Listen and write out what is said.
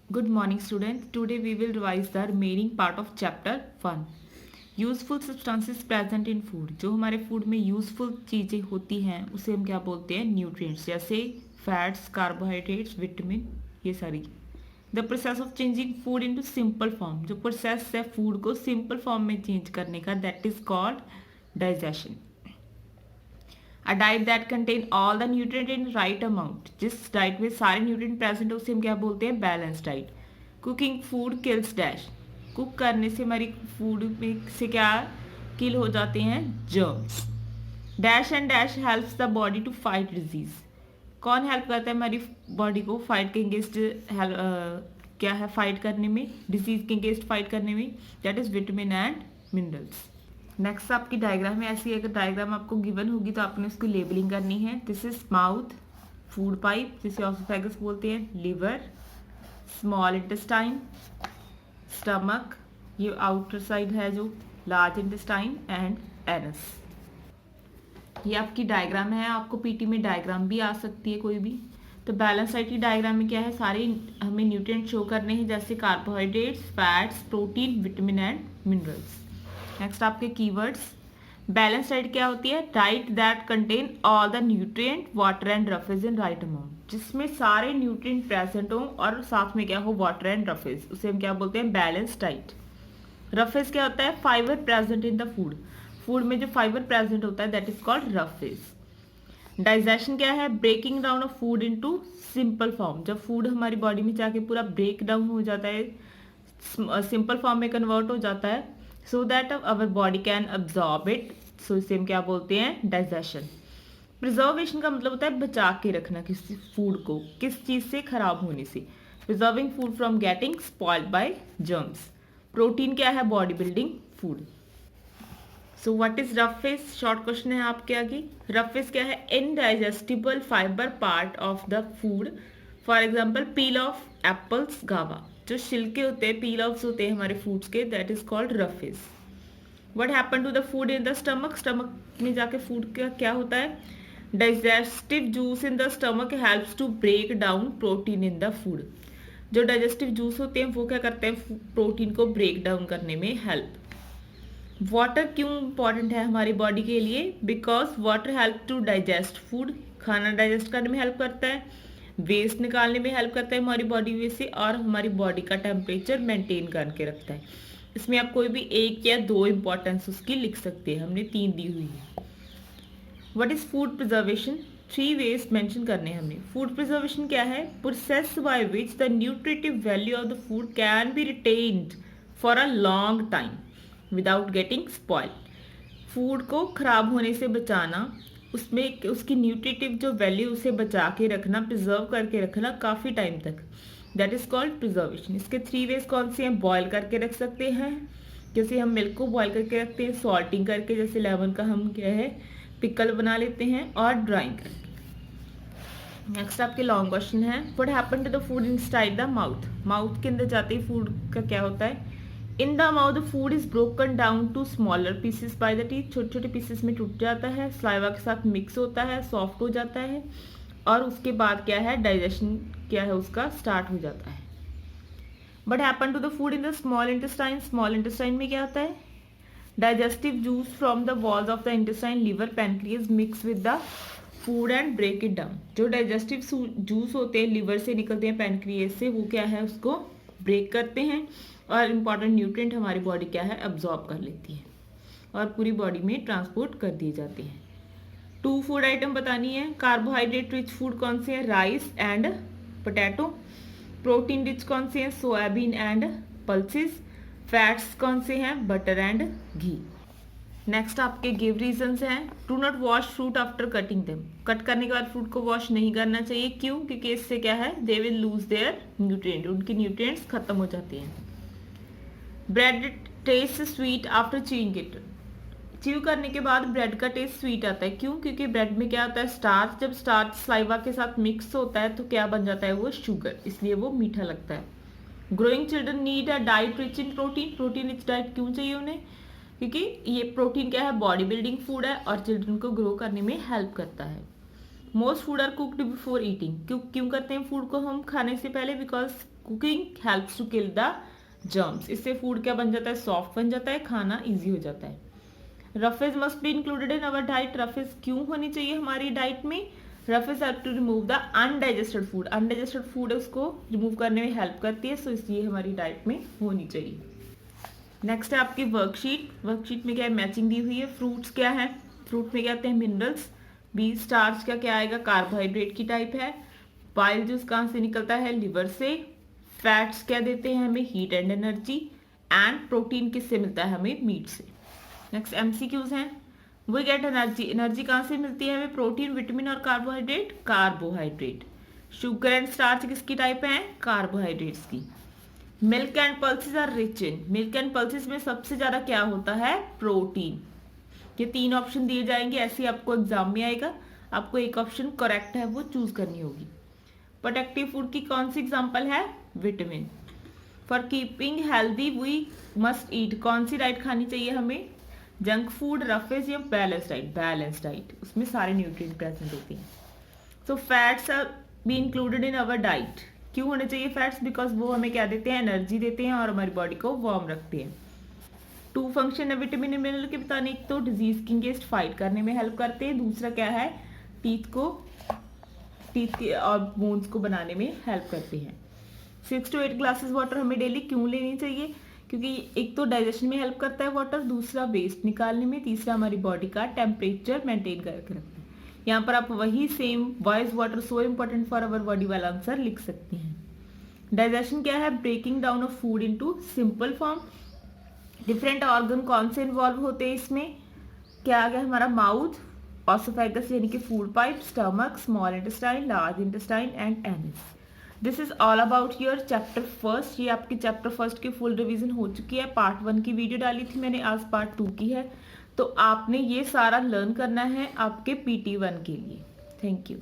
Good morning students. Today we will revise the remaining part of chapter 1. Useful substances present in food. जो हमारे food में useful चीज़ें होती हैं उसे हम क्या बोलते हैं? न्यूट्रिएंट्स. जैसे फैट्स, कार्बोहाइड्रेट्स, विटामिन, ये सारी. The process of changing food into simple form. जो प्रोसेस है फूड को सिंपल फॉर्म में चेंज करने का, that is called digestion. A diet that contain all the nutrient in right amount. जिस डाइट में सारे न्यूट्रिएंट प्रेजेंट है उसे हम क्या बोलते हैं? Balance diet. Cooking food kills dash. Cook करने से हमारी फूड में से क्या किल हो जाते हैं? Germs. Dash and dash helps the body to fight disease. कौन हेल्प करता है हमारी बॉडी को फाइट के अगेंस्ट? क्या है फाइट करने में? डिजीज के अगेंस्ट फाइट करने में. That is vitamin and minerals. Next आपकी डायग्राम में ऐसी अगर डायग्राम आपको गिवन होगी तो आपने उसकी लेबलिंग करनी है. This is mouth, food pipe जिसे ऑसोफेगस बोलते हैं, लिवर, स्मॉल इंटेस्टाइन, स्टमक, ये आउटर साइड है जो लार्ज इंटेस्टाइन, एंड एनस. ये आपकी डायग्राम है. आपको पीटी में डायग्राम भी आ सकती है कोई भी. तो बैलेंस डाइट की डायग्राम में क्या है? सारे हमें न्यूट्रिएंट शो करने हैं जैसे carbohydrates, fats, protein, vitamin and minerals. Next आपके कीवर्ड्स. बैलेंस डाइट क्या होती है? Diet that contain all the nutrient, water and roughage in right amount. जिसमें सारे न्यूट्रिएंट प्रेजेंट हो और साथ में क्या हो? Water and roughage. उसे हम क्या बोलते हैं? Balance diet. रफेज क्या होता है? Fibre present in the food. Food में जो फाइबर प्रेजेंट होता है that is called roughage. Digestion क्या है? Breaking down of food into simple form. जब फूड हमारी बॉडी में जाके पूरा ब्रेक डाउन हो जाता है, सिंपल फॉर्म में कन्वर्ट हो जाता है, so that our body can absorb it. सो इसे हम क्या बोलते हैं? डाइजेशन. प्रिजर्वेशन का मतलब होता है बचा के रखना किसी फूड को किस चीज़ से? खराब होने से. Preserving food from getting spoiled bye germs. Protein क्या है? Body building food. So what is roughage? Short question है आपके आगे. रफेज क्या है? Indigestible fibre part of the food. For example peel of apples, गावा. जो छिलके होते हैं, पील ऑफ्स होते हैं हमारे फूड्स के, that is called roughage. What happen to the food in the stomach? Stomach में जाके फूड का क्या होता है? Digestive juice in the stomach helps to break down protein in the food. जो डाइजेस्टिव जूस होते हैं वो क्या करते हैं? प्रोटीन को ब्रेक डाउन करने में हेल्प. वाटर क्यों इंपॉर्टेंट है हमारी बॉडी के लिए? Because water help to digest food. खाना डाइजेस्ट करने में हेल्प करता है, वेस्ट निकालने में हेल्प करता है हमारी बॉडी में से, और हमारी बॉडी का टेम्परेचर मेंटेन करके रखता है. इसमें आप कोई भी एक या दो इंपॉर्टेंस उसकी लिख सकते हैं. हमने 3 दी हुई है. What is food preservation? 3 ways mention करने हैं हमने. फूड प्रिजर्वेशन क्या है? Process by which the nutritive value of the food can be retained for a long time without getting spoil. Food को खराब होने से बचाना, उसमें उसकी न्यूट्रिटिव जो वैल्यू उसे बचा के रखना, प्रिजर्व करके रखना काफ़ी टाइम तक, दैट इज कॉल्ड प्रिजर्वेशन. इसके 3 वेज कौन से हैं? बॉयल करके रख सकते हैं, जैसे हम मिल्क को बॉयल करके रखते हैं, सॉल्टिंग करके, जैसे लेमन का हम क्या है पिकल बना लेते हैं, और ड्राइंग करके. नेक्स्ट आपके लॉन्ग क्वेश्चन है. What happen to the food inside the mouth? Mouth के अंदर जाते ही फूड का क्या होता है? In the mouth the food is broken down to smaller pieces by the teeth. छोटे छोटे पीसेस में टूट जाता है, सलाइवा के साथ मिक्स होता है, सॉफ्ट हो जाता है, और उसके बाद क्या है? डाइजेशन क्या है उसका? स्टार्ट हो जाता है. But happen to the food in the small intestine? Small intestine में क्या होता है? Digestive juice from the walls of the intestine, liver, pancreas mix with the food and break it down. जो डाइजेस्टिव जूस होते हैं liver से निकलते हैं, पैनक्रियाज से, वो क्या है उसको ब्रेक करते हैं, और इम्पॉर्टेंट न्यूट्रिएंट हमारी बॉडी क्या है? अब्जॉर्ब कर लेती है और पूरी बॉडी में ट्रांसपोर्ट कर दिए जाते हैं. 2 फूड आइटम बतानी है. कार्बोहाइड्रेट रिच फूड कौन से हैं? Rice and potato. Protein rich कौन से हैं? Soybean and pulses. फैट्स कौन से हैं? Butter and ghee. नेक्स्ट आपके गिव रीजंस हैं. Do not wash fruit after cutting them. Cut करने के बाद फ्रूट को वॉश नहीं करना चाहिए. क्यों? क्योंकि इससे क्या है? They will lose their nutrient. उनके न्यूट्रिएंट्स खत्म हो जाते हैं. Bread test sweet after chewing it. Chew करने के बाद ब्रेड का टेस्ट स्वीट आता है. क्यों? क्योंकि ब्रेड में क्या होता है? स्टार्च. जब स्टार्च सलाइवा के साथ मिक्स होता है तो क्या बन जाता है? वो शुगर, इसलिए वो मीठा लगता है. Growing children need a diet rich in protein. Protein rich diet क्यों चाहिए उन्हें? क्योंकि ये प्रोटीन क्या है? बॉडी बिल्डिंग फूड है और चिल्ड्रन को ग्रो करने में हेल्प करता है. Most food are cooked before eating. क्यों करते हैं फूड को हम खाने से पहले? Because cooking helps to kill the germs. इससे फूड क्या बन जाता है, सॉफ्ट बन जाता है, खाना ईजी हो जाता है। Roughage must be included in our diet. Roughage क्यों होनी चाहिए हमारी डाइट में? Roughage help to remove the undigested food. Undigested food है उसको रिमूव करने में हेल्प करती है, सो इसलिए हमारी डाइट में होनी चाहिए। नेक्स्ट है आपकी वर्कशीट। वर्कशीट में क्या है, मैचिंग दी हुई है। फ्रूट्स क्या है, फ्रूट में क्या आते हैं, मिनरल्स। बी स्टार्च का क्या आएगा, कार्बोहाइड्रेट की टाइप है। बाइल जूस कहाँ से निकलता है, लिवर से। फैट्स क्या देते हैं हमें, heat and energy. And protein किससे मिलता है हमें, मीट से। नेक्स्ट एमसीक्यूज हैं। We get energy. एनर्जी कहाँ से मिलती है हमें, प्रोटीन, विटामिन और carbohydrate. Carbohydrate. Sugar and starch किसकी टाइप है, कार्बोहाइड्रेट्स की। Milk and pulses are rich in. Milk and pulses में सबसे ज्यादा क्या होता है, प्रोटीन। ये 3 ऑप्शन दिए जाएंगे, ऐसे ही आपको एग्जाम में आएगा। आपको एक ऑप्शन करेक्ट है वो चूज करनी होगी। प्रोटेक्टिव फूड की कौन सी एग्जांपल है, vitamin. For keeping healthy we must ईट। कौन सी डाइट खानी चाहिए हमें, जंक फूड, रफेज या बैलेंस डाइट। बैलेंस डाइट, उसमें सारे न्यूट्रिएंट प्रेजेंट होते हैं। सो fats R B included in our diet. क्यों होने चाहिए फैट्स, बिकॉज वो हमें क्या देते हैं, एनर्जी देते हैं और हमारी बॉडी को वार्म रखते हैं। 2 फंक्शन है विटामिन एंड मिनरल के बताने, एक तो डिजीज के अगेंस्ट फाइट करने में हेल्प करते हैं, दूसरा क्या है, टीथ के और बोन्स को बनाने में हेल्प करते हैं। 6 to 8 ग्लासेस वाटर हमें डेली क्यों लेनी चाहिए, क्योंकि एक तो डाइजेशन में हेल्प करता है वाटर, दूसरा वेस्ट निकालने में, तीसरा हमारी बॉडी का टेम्परेचर मेंटेन करके रखता है। यहाँ पर आप वही same why is water so important for our body वाला आंसर लिख सकते हैं। डाइजेशन क्या है, breaking down of food into simple form. Different organ कौन से इन्वॉल्व होते हैं इसमें, क्या आ गया हमारा, माउथ, ऑसोफेगस यानी कि food pipe, stomach, small intestine, large intestine and एनिस। This is all about your chapter first. ये आपकी चैप्टर फर्स्ट की फुल रिवीजन हो चुकी है। पार्ट 1 की वीडियो डाली थी मैंने, आज पार्ट 2 की है। तो आपने ये सारा लर्न करना है आपके PT1 के लिए। Thank you.